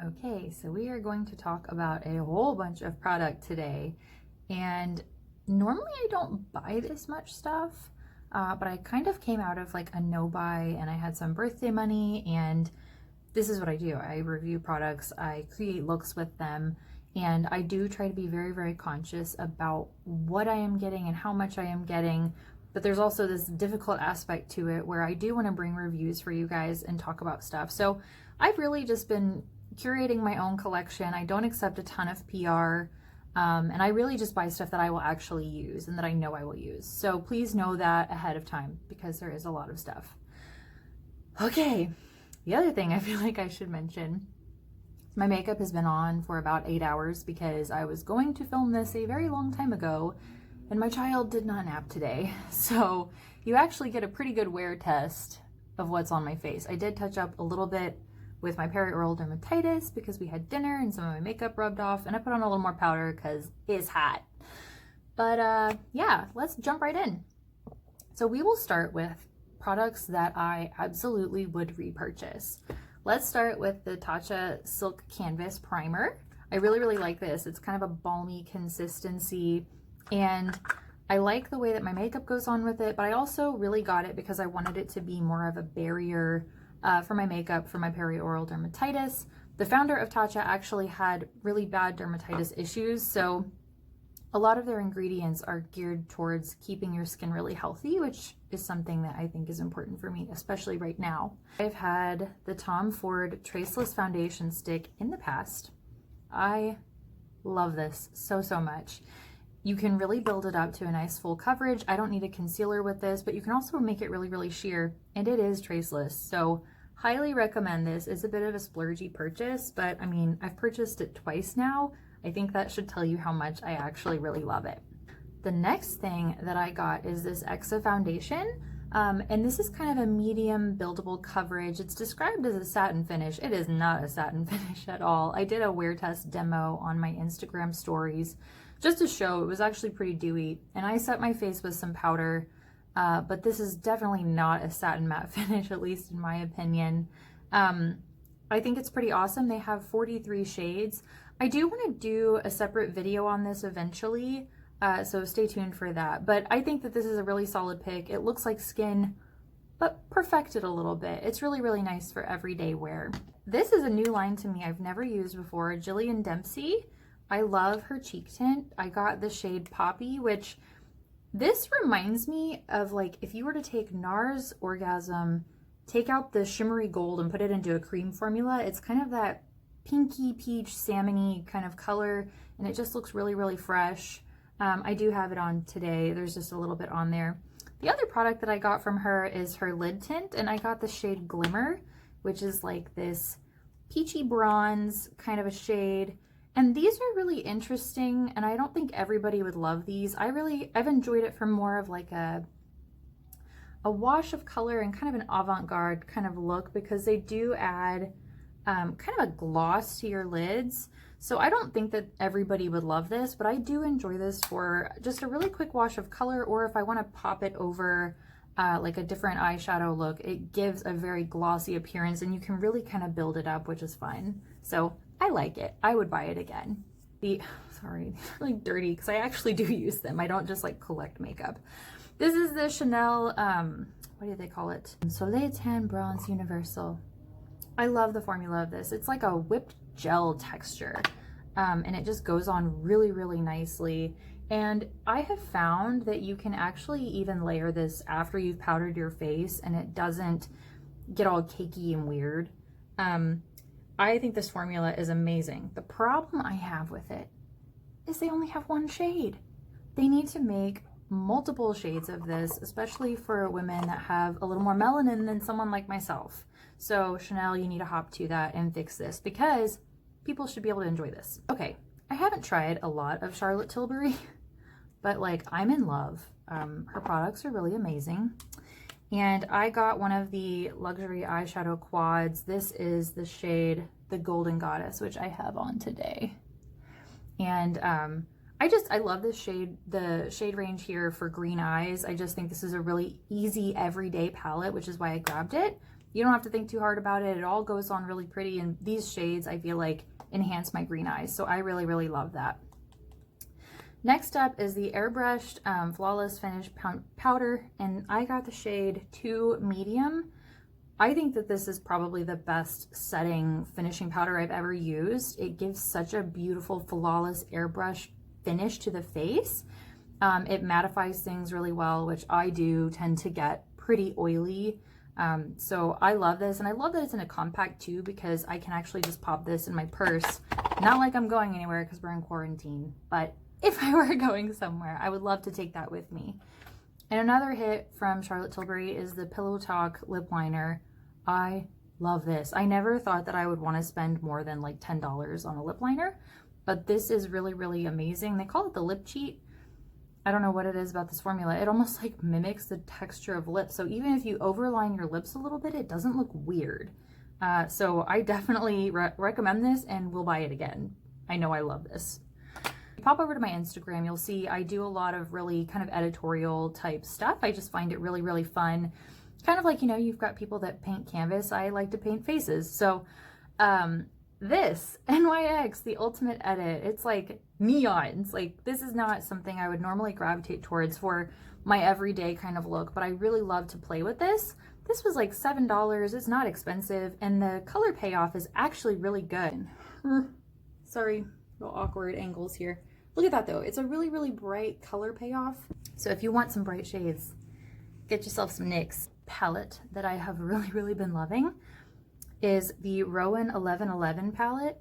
Okay, so we are going to talk about a whole bunch of product today. And normally I don't buy this much stuff, but I kind of came out of like a no buy and I had some birthday money, and this is what I do. I review products, I create looks with them, and I do try to be very, very conscious about what I am getting and how much I am getting. But there's also this difficult aspect to it where I do want to bring reviews for you guys and talk about stuff. So I've really just been curating my own collection. I don't accept a ton of PR, and I really just buy stuff that I will actually use and that I know I will use. So please know that ahead of time because there is a lot of stuff. Okay, the other thing I feel like I should mention, my makeup has been on for about 8 hours because I was going to film this a very long time ago and my child did not nap today. So you actually get a pretty good wear test of what's on my face. I did touch up a little bit with my perioral dermatitis because we had dinner and some of my makeup rubbed off, and I put on a little more powder because it's hot. But yeah, let's jump right in. So we will start with products that I absolutely would repurchase. Let's start with the Tatcha Silk Canvas Primer. I really, really like this. It's kind of a balmy consistency, and I like the way that my makeup goes on with it, but I also really got it because I wanted it to be more of a barrier for my makeup, for my perioral dermatitis. The founder of Tatcha actually had really bad dermatitis issues, so a lot of their ingredients are geared towards keeping your skin really healthy, which is something that I think is important for me, especially right now. I've had the Tom Ford Traceless Foundation Stick in the past. I love this so, so much. You can really build it up to a nice full coverage. I don't need a concealer with this, but you can also make it really, really sheer, and it is traceless. So highly recommend this. It's a bit of a splurgy purchase, but I mean, I've purchased it twice now. I think that should tell you how much I actually really love it. The next thing that I got is this Exa foundation. And this is kind of a medium buildable coverage. It's described as a satin finish. It is not a satin finish at all. I did a wear test demo on my Instagram stories just to show it was actually pretty dewy. And I set my face with some powder, but this is definitely not a satin matte finish, at least in my opinion. I think it's pretty awesome. They have 43 shades. I do want to do a separate video on this eventually, so stay tuned for that. But I think that this is a really solid pick. It looks like skin, but perfected a little bit. It's really, really nice for everyday wear. This is a new line to me I've never used before, Jillian Dempsey. I love her cheek tint. I got the shade Poppy, which this reminds me of like if you were to take NARS Orgasm, take out the shimmery gold and put it into a cream formula. It's kind of that pinky peach salmony kind of color, and it just looks really, really fresh. I do have it on today. There's just a little bit on there. The other product that I got from her is her lid tint, and I got the shade Glimmer, which is like this peachy bronze kind of a shade. And these are really interesting, and I don't think everybody would love these. I've enjoyed it from more of like a wash of color and kind of an avant-garde kind of look, because they do add kind of a gloss to your lids. So I don't think that everybody would love this, but I do enjoy this for just a really quick wash of color, or if I want to pop it over like a different eyeshadow look. It gives a very glossy appearance and you can really kind of build it up, which is fun. So I like it. I would buy it again. Sorry, they're really dirty because I actually do use them. I don't just like collect makeup. This is the Chanel, what do they call it? Soleil Tan Bronze Universal. I love the formula of this. It's like a whipped gel texture, and it just goes on really, really nicely. And I have found that you can actually even layer this after you've powdered your face and it doesn't get all cakey and weird. I think this formula is amazing. The problem I have with it is they only have one shade. They need to make multiple shades of this, especially for women that have a little more melanin than someone like myself. So Chanel, you need to hop to that and fix this because people should be able to enjoy this. Okay, I haven't tried a lot of Charlotte Tilbury, but like I'm in love. Her products are really amazing. And I got one of the luxury eyeshadow quads. This is the shade The Golden Goddess, which I have on today. And I love this shade, the shade range here for green eyes. I just think this is a really easy everyday palette, which is why I grabbed it. You don't have to think too hard about it. It all goes on really pretty, and these shades I feel like enhance my green eyes, so I really, really love that. Next up is the airbrushed Flawless Finish powder, and I got the shade 2 Medium. I think that this is probably the best setting finishing powder I've ever used. It gives such a beautiful, flawless airbrush finish to the face. It mattifies things really well, which I do tend to get pretty oily. So I love this, and I love that it's in a compact too, because I can actually just pop this in my purse. Not like I'm going anywhere because we're in quarantine, but if I were going somewhere, I would love to take that with me. And another hit from Charlotte Tilbury is the Pillow Talk lip liner. I love this. I never thought that I would want to spend more than like $10 on a lip liner, but this is really, really amazing. They call it the lip cheat. I don't know what it is about this formula. It almost like mimics the texture of lips. So even if you overline your lips a little bit, it doesn't look weird. So I definitely recommend this and will buy it again. I know I love this. Pop over to my Instagram, you'll see I do a lot of really kind of editorial type stuff. I just find it really, really fun. Kind of like, you know, you've got people that paint canvas. I like to paint faces. So this NYX, the Ultimate Edit, it's like neons. Like, this is not something I would normally gravitate towards for my everyday kind of look, but I really love to play with this. This was like $7. It's not expensive, and the color payoff is actually really good. Sorry, little awkward angles here. Look at that though. It's a really, really bright color payoff. So if you want some bright shades, get yourself some NYX. Palette that I have really, really been loving is the Rowan 1111 palette.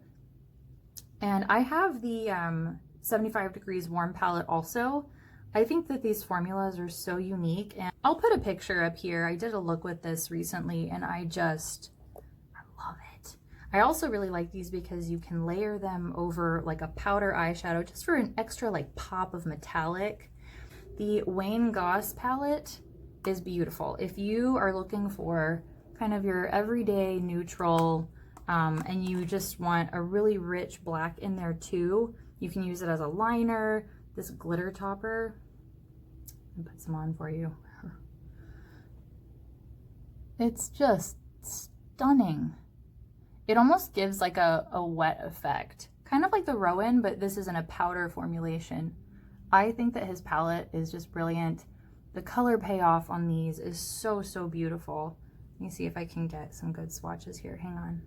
And I have the 75 Degrees Warm palette also. I think that these formulas are so unique, and I'll put a picture up here. I did a look with this recently, and I love it. I also really like these because you can layer them over like a powder eyeshadow just for an extra like pop of metallic. The Wayne Goss palette is beautiful. If you are looking for kind of your everyday neutral and you just want a really rich black in there too, you can use it as a liner. This glitter topper, I'll put some on for you. It's just stunning. It almost gives like a wet effect, kind of like the Rowan, but this is in a powder formulation. I think that his palette is just brilliant. The color payoff on these is so, so beautiful. Let me see if I can get some good swatches here. Hang on.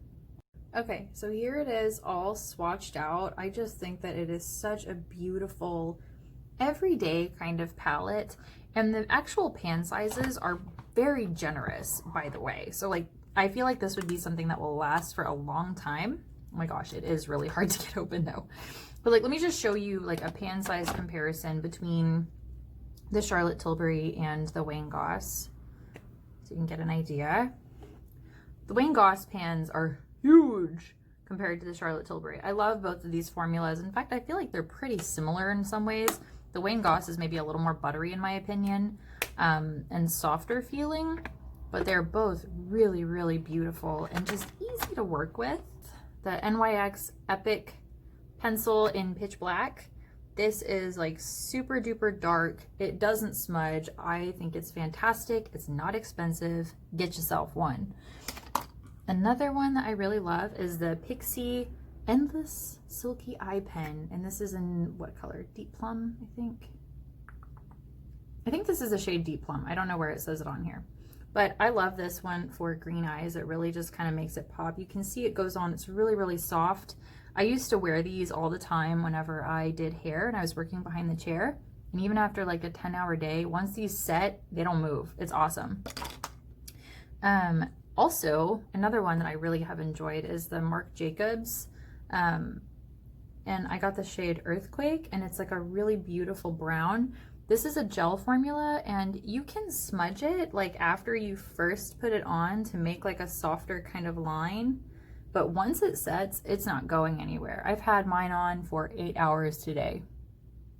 Okay, so here it is all swatched out. I just think that it is such a beautiful everyday kind of palette. And the actual pan sizes are very generous, by the way. So like, I feel like this would be something that will last for a long time. Oh my gosh, it is really hard to get open though. But like, let me just show you like a pan size comparison between the Charlotte Tilbury and the Wayne Goss, so you can get an idea. The Wayne Goss pans are huge compared to the Charlotte Tilbury. I love both of these formulas. In fact, I feel like they're pretty similar in some ways. The Wayne Goss is maybe a little more buttery in my opinion, and softer feeling, but they're both really, really beautiful and just easy to work with. The NYX Epic pencil in Pitch Black. This is like super duper dark. It doesn't smudge. I think it's fantastic. It's not expensive. Get yourself one. Another one that I really love is the Pixie Endless Silky Eye Pen. And this is in what color? Deep Plum, I think. I think this is a shade Deep Plum. I don't know where it says it on here. But I love this one for green eyes. It really just kind of makes it pop. You can see it goes on. It's really, really soft. I used to wear these all the time whenever I did hair and I was working behind the chair. And even after like a 10-hour day, once these set, they don't move. It's awesome. Also, another one that I really have enjoyed is the Marc Jacobs. And I got the shade Earthquake, and it's like a really beautiful brown. This is a gel formula, and you can smudge it like after you first put it on to make like a softer kind of line. But once it sets, it's not going anywhere. I've had mine on for 8 hours today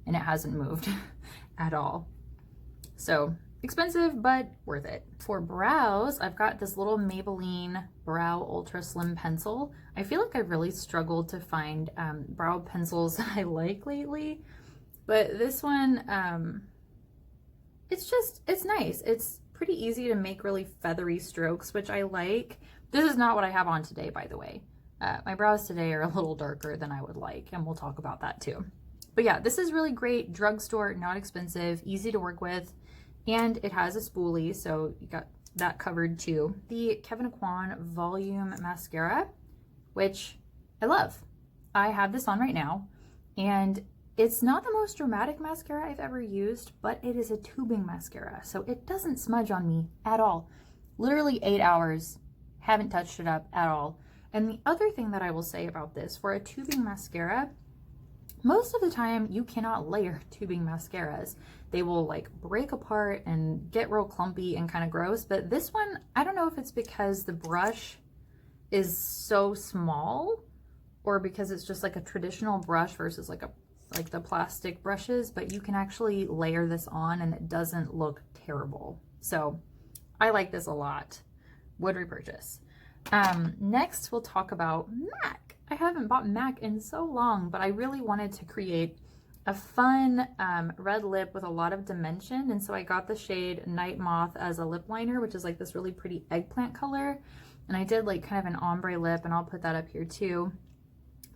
and it hasn't moved at all. So expensive, but worth it. For brows, I've got this little Maybelline Brow Ultra Slim Pencil. I feel like I've really struggled to find brow pencils that I like lately, but this one, it's nice. It's pretty easy to make really feathery strokes, which I like. This is not what I have on today, by the way. My brows today are a little darker than I would like, and we'll talk about that too. But yeah, this is really great. Drugstore, not expensive, easy to work with, and it has a spoolie, so you got that covered too. The Kevyn Aucoin Volume Mascara, which I love. I have this on right now, and it's not the most dramatic mascara I've ever used, but it is a tubing mascara, so it doesn't smudge on me at all. Literally 8 hours, haven't touched it up at all. And the other thing that I will say about this, for a tubing mascara, most of the time you cannot layer tubing mascaras. They will like break apart and get real clumpy and kind of gross, but this one, I don't know if it's because the brush is so small or because it's just like a traditional brush versus like the plastic brushes, but you can actually layer this on and it doesn't look terrible. So I like this a lot. Would repurchase. Next we'll talk about MAC. I haven't bought MAC in so long, but I really wanted to create a fun red lip with a lot of dimension, and so I got the shade Night Moth as a lip liner, which is like this really pretty eggplant color, and I did like kind of an ombre lip, and I'll put that up here too.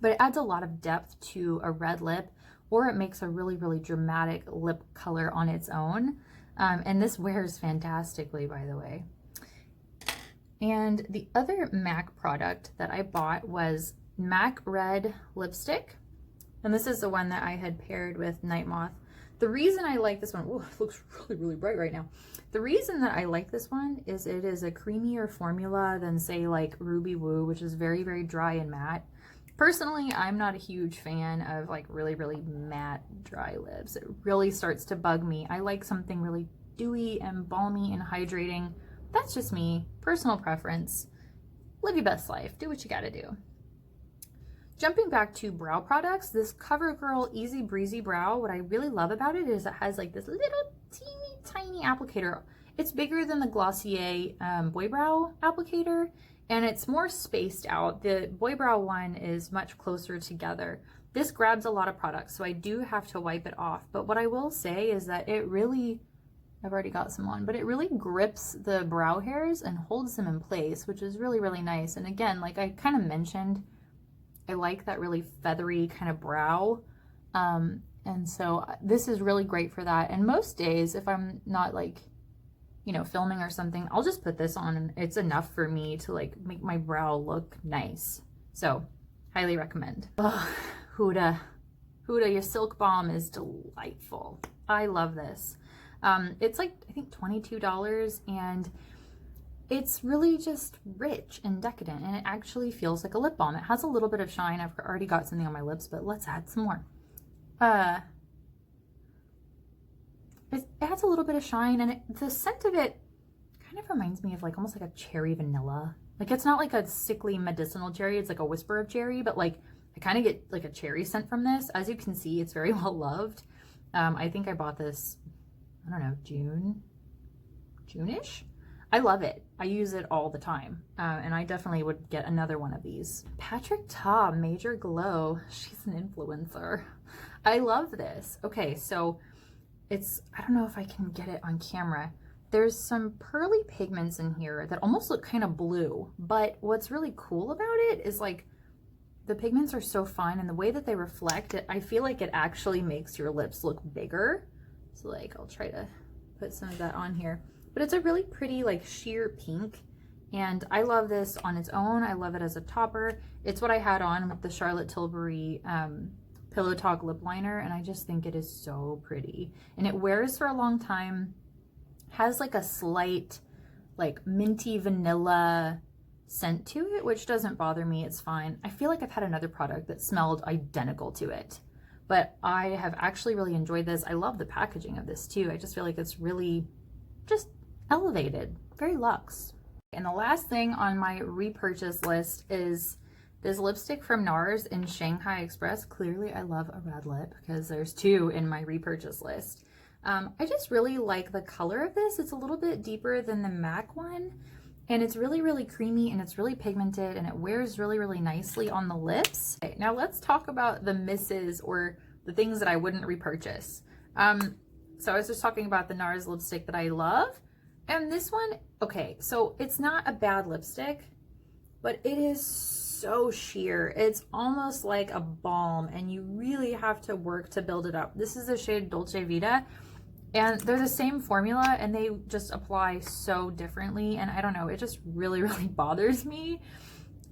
But it adds a lot of depth to a red lip, or it makes a really, really dramatic lip color on its own. And this wears fantastically, by the way. And the other MAC product that I bought was MAC Red Lipstick. And this is the one that I had paired with Night Moth. The reason I like this one, oh, it looks really, really bright right now. The reason that I like this one is it is a creamier formula than say like Ruby Woo, which is very, very dry and matte. Personally, I'm not a huge fan of like really, really matte dry lips. It really starts to bug me. I like something really dewy and balmy and hydrating. That's just me, personal preference. Live your best life, do what you gotta do. Jumping back to brow products, this CoverGirl Easy Breezy Brow, what I really love about it is it has like this little teeny tiny applicator. It's bigger than the Glossier Boy Brow applicator, and it's more spaced out. The Boy Brow one is much closer together. This grabs a lot of products, so I do have to wipe it off. But what I will say is that it really, I've already got some on, but it really grips the brow hairs and holds them in place, which is really, really nice. And again, like I kind of mentioned, I like that really feathery kind of brow. And so this is really great for that. And most days, if I'm not like, you know, filming or something, I'll just put this on and it's enough for me to like make my brow look nice. So highly recommend. Oh, Huda, your Silk Balm is delightful. I love this. It's like, I think $22, and it's really just rich and decadent, and it actually feels like a lip balm. It has a little bit of shine. I've already got something on my lips, but let's add some more. It adds a little bit of shine, and the scent of it kind of reminds me of like almost like a cherry vanilla. Like it's not like a sickly medicinal cherry, it's like a whisper of cherry, but like I kind of get like a cherry scent from this. As you can see, it's very well loved. I think I bought this, I don't know, June-ish? I love it. I use it all the time, and I definitely would get another one of these. Patrick Ta Major Glow. She's an influencer. I love this. Okay, so it's, I don't know if I can get it on camera. There's some pearly pigments in here that almost look kind of blue, but what's really cool about it is like the pigments are so fine, and the way that they reflect it, I feel like it actually makes your lips look bigger. So like I'll try to put some of that on here. But it's a really pretty like sheer pink, and I love this on its own. I love it as a topper. It's what I had on with the Charlotte Tilbury Pillow Talk lip liner, and I just think it is so pretty. And it wears for a long time, has like a slight like minty vanilla scent to it, which doesn't bother me. It's fine. I feel like I've had another product that smelled identical to it, but I have actually really enjoyed this. I love the packaging of this too. I just feel like it's really just elevated, very luxe. And the last thing on my repurchase list is this lipstick from NARS in Shanghai Express. Clearly I love a red lip because there's two in my repurchase list. I just really like the color of this. It's a little bit deeper than the MAC one, and it's really, really creamy, and it's really pigmented, and it wears really, really nicely on the lips. Okay, now let's talk about the misses, or the things that I wouldn't repurchase. So I was just talking about the NARS lipstick that I love. And this one, okay, so it's not a bad lipstick, but it is so sheer. It's almost like a balm, and you really have to work to build it up. This is the shade Dolce Vita, and they're the same formula, and they just apply so differently, and I don't know, it just really, really bothers me.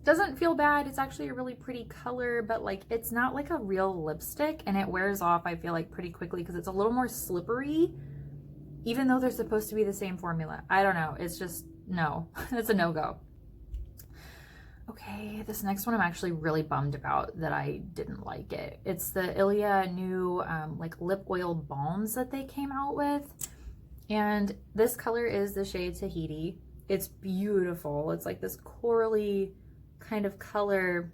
Doesn't feel bad. It's actually a really pretty color, but like it's not like a real lipstick, and it wears off, I feel like, pretty quickly because it's a little more slippery, even though they're supposed to be the same formula. I don't know. It's just, no, it's a no-go. Okay, this next one I'm actually really bummed about that I didn't like it. It's the Ilia new like lip oil balms that they came out with. And this color is the shade Tahiti. It's beautiful. It's like this corally kind of color,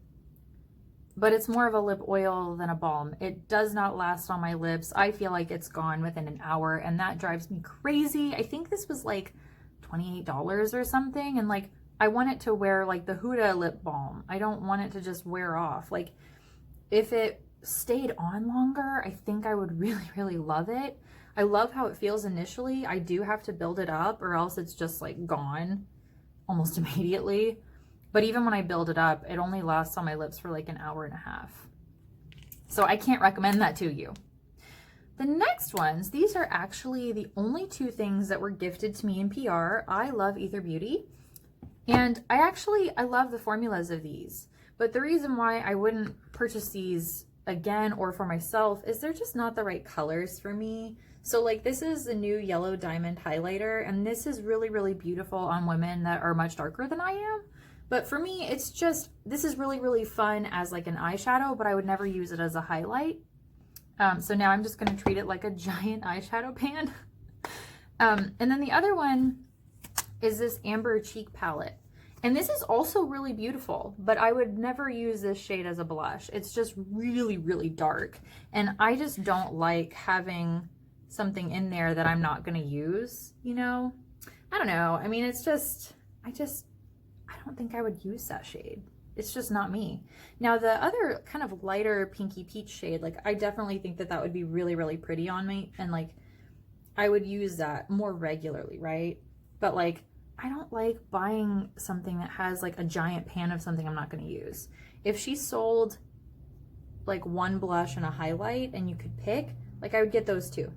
but it's more of a lip oil than a balm. It does not last on my lips. I feel like it's gone within an hour, and that drives me crazy. I think this was like $28 or something, and like I want it to wear like the Huda lip balm. I don't want it to just wear off. Like if it stayed on longer, I think I would really, really love it. I love how it feels initially. I do have to build it up, or else it's just like gone almost immediately. But even when I build it up, it only lasts on my lips for like an hour and a half. So I can't recommend that to you. The next ones, these are actually the only two things that were gifted to me in PR. I love Ether Beauty, and I love the formulas of these. But the reason why I wouldn't purchase these again or for myself is they're just not the right colors for me. So like this is the new Yellow Diamond highlighter, and this is really, really beautiful on women that are much darker than I am. But for me, it's just, this is really, really fun as like an eyeshadow, but I would never use it as a highlight. So now I'm just going to treat it like a giant eyeshadow pan. And then the other one is this Amber Cheek Palette. And this is also really beautiful, but I would never use this shade as a blush. It's just really, really dark. And I just don't like having something in there that I'm not going to use, you know? I don't know. I mean, it's just, I don't think I would use that shade. It's just not me. Now the other kind of lighter pinky peach shade, like I definitely think that that would be really, really pretty on me, and like I would use that more regularly, right? But like I don't like buying something that has like a giant pan of something I'm not going to use. If she sold like one blush and a highlight and you could pick, like I would get those two.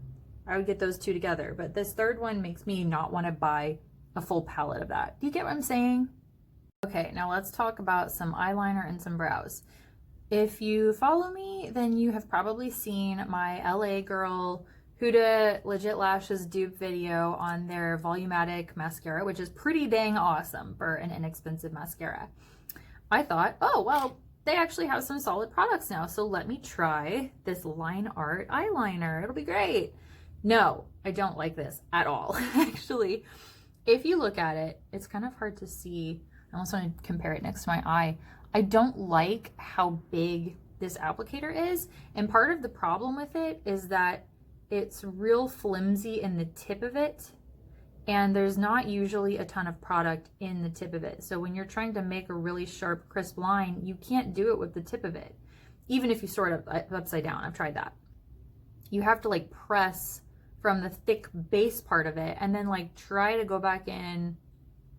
I would get those two together. But this third one makes me not want to buy a full palette of that. Do you get what I'm saying? Okay, now let's talk about some eyeliner and some brows. If you follow me, then you have probably seen my LA Girl Huda Legit Lashes dupe video on their Volumatic mascara, which is pretty dang awesome for an inexpensive mascara. I thought, oh, well, they actually have some solid products now, so let me try this Line Art eyeliner. It'll be great. No, I don't like this at all. Actually, if you look at it, it's kind of hard to see. I almost want to compare it next to my eye. I don't like how big this applicator is, and part of the problem with it is that it's real flimsy in the tip of it, and there's not usually a ton of product in the tip of it. So when you're trying to make a really sharp, crisp line, you can't do it with the tip of it, even if you sort it upside down. I've tried that. You have to like press from the thick base part of it and then like try to go back in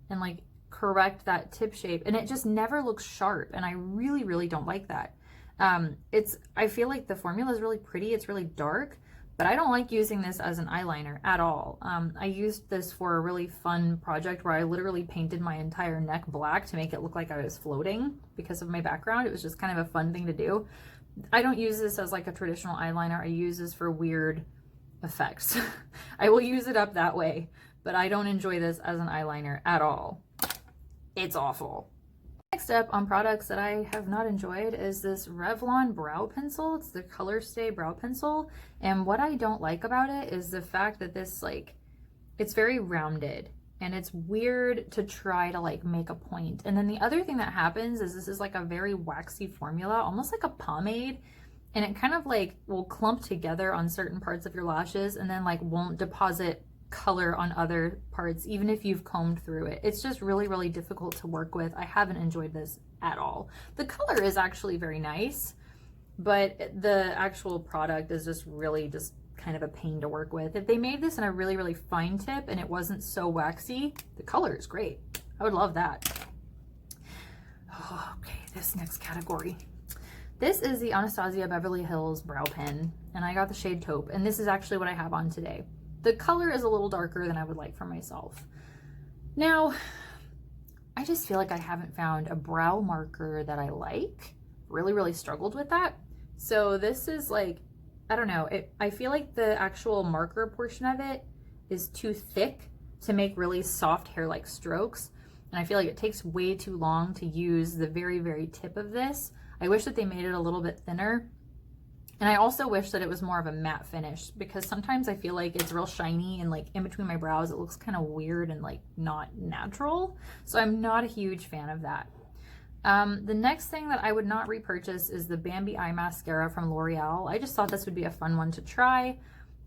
and like correct that tip shape, and it just never looks sharp, and I really, really don't like that. I feel like the formula is really pretty, it's really dark, but I don't like using this as an eyeliner at all. I used this for a really fun project where I literally painted my entire neck black to make it look like I was floating because of my background. It was just kind of a fun thing to do. I don't use this as like a traditional eyeliner. I use this for weird effects. I will use it up that way, but I don't enjoy this as an eyeliner at all. It's awful. Next up on products that I have not enjoyed is this Revlon brow pencil. It's the Color Stay brow pencil, and what I don't like about it is the fact that this, like, it's very rounded and it's weird to try to like make a point. And then the other thing that happens is this is like a very waxy formula, almost like a pomade, and it kind of like will clump together on certain parts of your lashes and then like won't deposit color on other parts even if you've combed through it. It's just really, really difficult to work with. I haven't enjoyed this at all. The color is actually very nice, but the actual product is just really just kind of a pain to work with. If they made this in a really, really fine tip and it wasn't so waxy, the color is great. I would love that. Oh, okay, this next category. This is the Anastasia Beverly Hills Brow Pen, and I got the shade Taupe, and this is actually what I have on today. The color is a little darker than I would like for myself. Now, I just feel like I haven't found a brow marker that I like. Really, really struggled with that. So this is like, I don't know, I feel like the actual marker portion of it is too thick to make really soft hair-like strokes. And I feel like it takes way too long to use the very, very tip of this. I wish that they made it a little bit thinner. And I also wish that it was more of a matte finish, because sometimes I feel like it's real shiny and like in between my brows, it looks kind of weird and like not natural. So I'm not a huge fan of that. The next thing that I would not repurchase is the Bambi Eye Mascara from L'Oreal. I just thought this would be a fun one to try.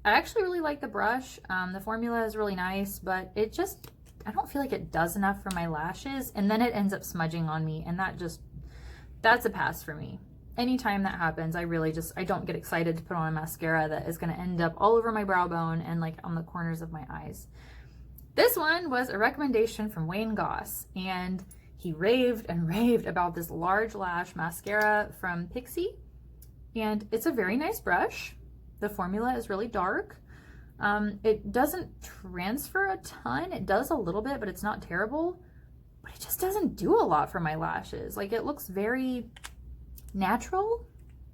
I actually really like the brush. The formula is really nice, but it just, I don't feel like it does enough for my lashes, and then it ends up smudging on me, and that's a pass for me. Anytime that happens, I don't get excited to put on a mascara that is going to end up all over my brow bone and like on the corners of my eyes. This one was a recommendation from Wayne Goss, and he raved and raved about this large lash mascara from Pixi, and it's a very nice brush. The formula is really dark. It doesn't transfer a ton. It does a little bit, but it's not terrible. But it just doesn't do a lot for my lashes. Like, it looks very natural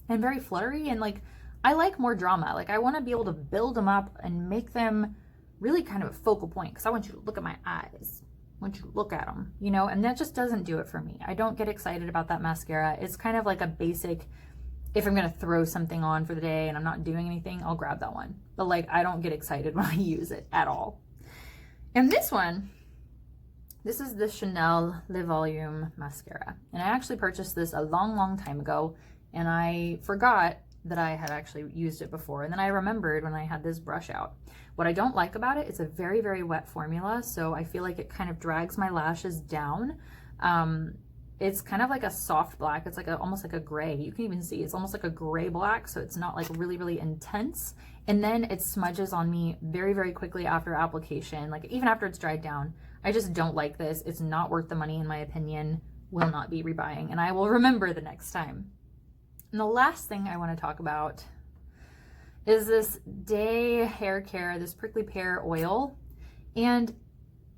and very fluttery, and like, I like more drama. Like, I want to be able to build them up and make them really kind of a focal point, because I want you to look at my eyes. I want you to look at them, you know, and that just doesn't do it for me. I don't get excited about that mascara. It's kind of like a basic, if I'm going to throw something on for the day and I'm not doing anything, I'll grab that one. But like, I don't get excited when I use it at all. And this one, this is the Chanel Le Volume mascara. And I actually purchased this a long, long time ago, and I forgot that I had actually used it before. And then I remembered when I had this brush out. What I don't like about it, it's a very, very wet formula, so I feel like it kind of drags my lashes down. It's kind of like a soft black. It's like almost like a gray. You can even see it's almost like a gray black, so it's not like really, really intense. And then it smudges on me very, very quickly after application, like even after it's dried down. I just don't like this. It's not worth the money, in my opinion. Will not be rebuying, and I will remember the next time. And the last thing I want to talk about is this Day Hair Care, this prickly pear oil. And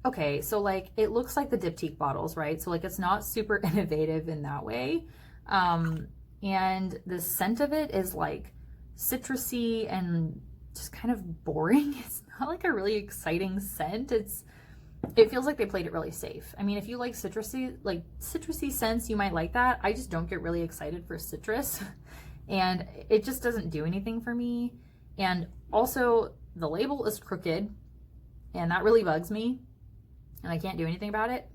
okay, so like, it looks like the Diptyque bottles, right? So like, it's not super innovative in that way. And the scent of it is like citrusy and just kind of boring. It's not like a really exciting scent. It feels like they played it really safe. I mean, if you like citrusy scents, you might like that. I just don't get really excited for citrus, and it just doesn't do anything for me. And also, the label is crooked, and that really bugs me, and I can't do anything about it.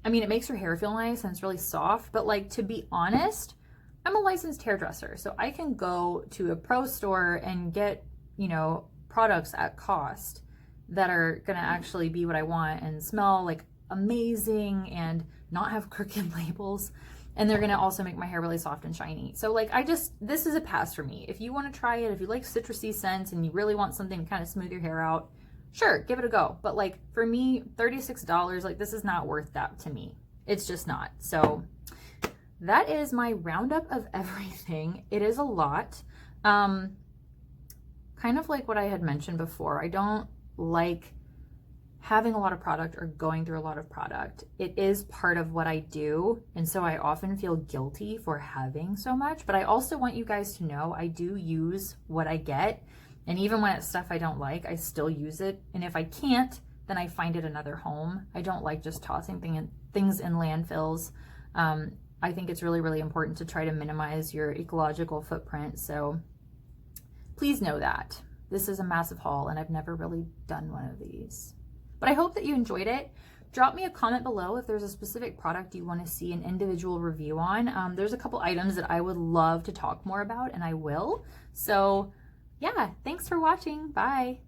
I mean, it makes your hair feel nice and it's really soft, but like, to be honest, I'm a licensed hairdresser, so I can go to a pro store and get, you know, products at cost that are gonna actually be what I want and smell like amazing and not have crooked labels. And they're gonna also make my hair really soft and shiny. So like, this is a pass for me. If you wanna try it, if you like citrusy scents and you really want something to kind of smooth your hair out, sure, give it a go. But like, for me, $36, like, this is not worth that to me. It's just not. So that is my roundup of everything. It is a lot. Kind of like what I had mentioned before, I don't like having a lot of product or going through a lot of product. It is part of what I do, and so I often feel guilty for having so much, but I also want you guys to know I do use what I get, and even when it's stuff I don't like, I still use it, and if I can't, then I find it another home. I don't like just tossing things in landfills. I think it's really, really important to try to minimize your ecological footprint, so please know that. This is a massive haul, and I've never really done one of these. But I hope that you enjoyed it. Drop me a comment below if there's a specific product you want to see an individual review on. There's a couple items that I would love to talk more about, and I will. So yeah, thanks for watching. Bye.